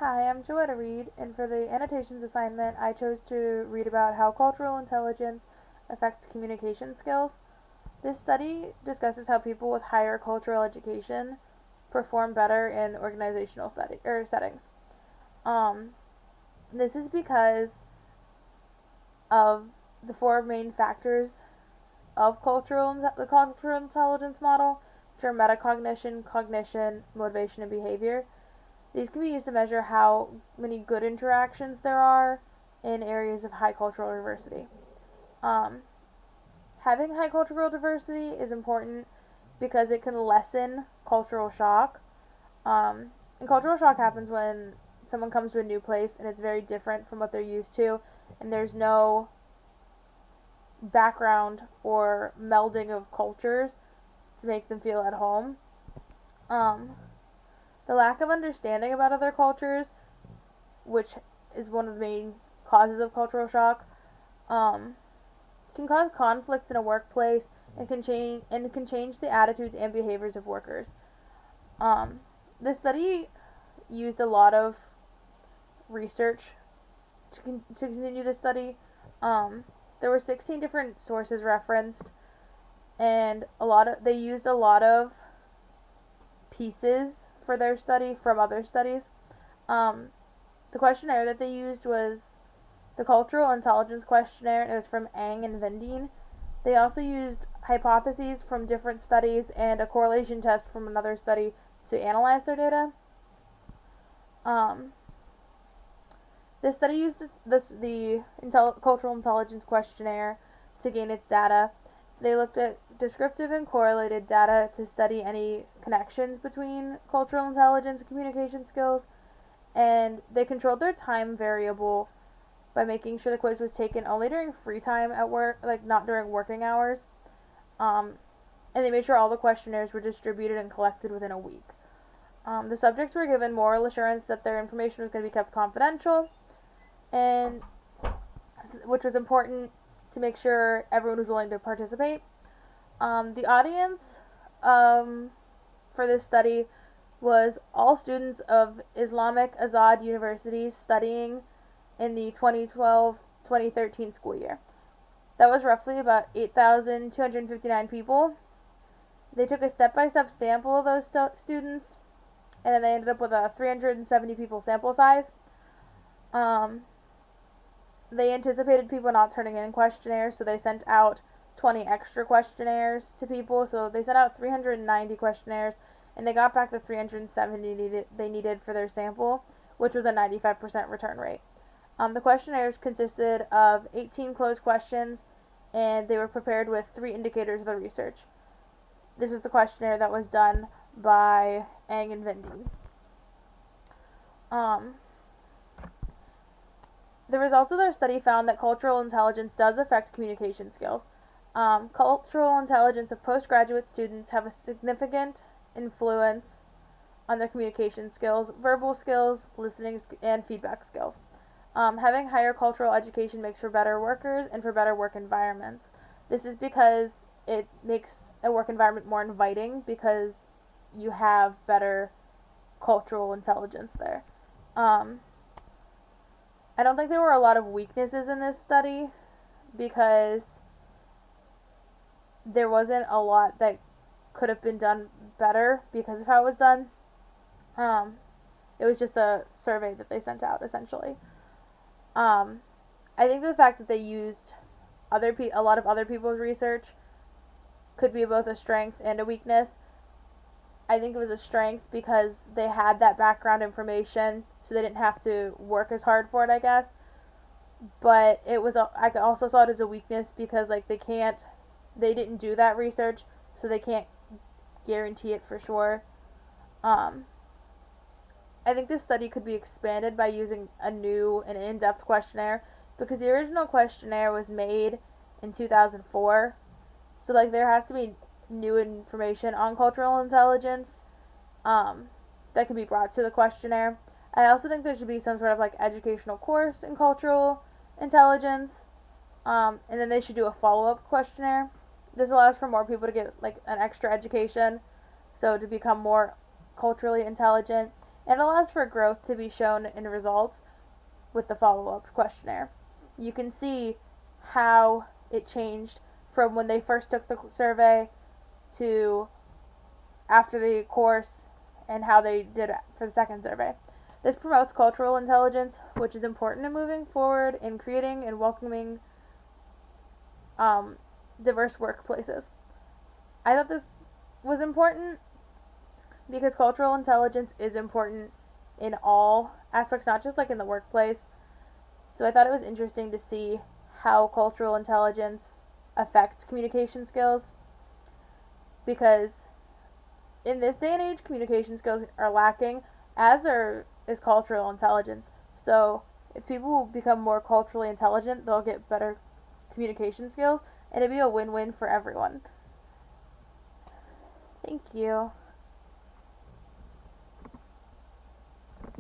Hi, I'm Joetta Reed, and for the annotations assignment, I chose to read about how cultural intelligence affects communication skills. This study discusses how people with higher cultural education perform better in organizational settings. Um, this is because of the four main factors of the cultural intelligence model, which are metacognition, cognition, motivation, and behavior. These can be used to measure how many good interactions there are in areas of high cultural diversity. Um, Having high cultural diversity is important because it can lessen cultural shock. And cultural shock happens when someone comes to a new place and it's very different from what they're used to, and there's no background or melding of cultures to make them feel at home. Um, the lack of understanding about other cultures, which is one of the main causes of cultural shock, um, can cause conflict in a workplace and can change the attitudes and behaviors of workers. Um, the study used a lot of research to continue the study. Um, there were 16 different sources referenced, and they used a lot of pieces for their study from other studies. Um, the questionnaire that they used was the Cultural Intelligence Questionnaire. It was from Ang and Vendine. They also used hypotheses from different studies and a correlation test from another study to analyze their data. Um, this study used the Cultural Intelligence Questionnaire to gain its data. They looked at descriptive and correlated data to study any connections between cultural intelligence and communication skills, and they controlled their time variable by making sure the quiz was taken only during free time at work, like not during working hours. Um, and they made sure all the questionnaires were distributed and collected within a week. The subjects were given moral assurance that their information was going to be kept confidential, and which was important to make sure everyone was willing to participate. The audience for this study was all students of Islamic Azad universities studying in the 2012-2013 school year. That was roughly about 8,259 people. They took a step-by-step sample of those students, and then they ended up with a 370 people sample size. Um, they anticipated people not turning in questionnaires, so they sent out 20 extra questionnaires to people. So they sent out 390 questionnaires, and they got back the 370 they needed for their sample, which was a 95% return rate. The questionnaires consisted of 18 closed questions, and they were prepared with 3 indicators of the research. This was the questionnaire that was done by Ang and Vendine. The results of their study found that cultural intelligence does affect communication skills. Cultural intelligence of postgraduate students have a significant influence on their communication skills, verbal skills, listening, and feedback skills. Having higher cultural education makes for better workers and for better work environments. This is because it makes a work environment more inviting because you have better cultural intelligence there. I don't think there were a lot of weaknesses in this study because there wasn't a lot that could have been done better because of how it was done. It was just a survey that they sent out essentially. I think the fact that they used a lot of other people's research could be both a strength and a weakness. I think it was a strength because they had that background information, so they didn't have to work as hard for it, I guess. But I also saw it as a weakness because they didn't do that research, so they can't guarantee it for sure. Um, I think this study could be expanded by using a new and in-depth questionnaire because the original questionnaire was made in 2004. So there has to be new information on cultural intelligence that can be brought to the questionnaire. I also think there should be some sort of educational course in cultural intelligence, and then they should do a follow-up questionnaire. This allows for more people to get an extra education, so to become more culturally intelligent. and allows for growth to be shown in results with the follow-up questionnaire. You can see how it changed from when they first took the survey to after the course and how they did for the second survey. This promotes cultural intelligence, which is important in moving forward in creating and welcoming diverse workplaces. I thought this was important because cultural intelligence is important in all aspects, not just like in the workplace. So I thought it was interesting to see how cultural intelligence affects communication skills because in this day and age, communication skills are lacking, is cultural intelligence. So if people become more culturally intelligent, they'll get better communication skills, and it'd be a win-win for everyone. Thank you.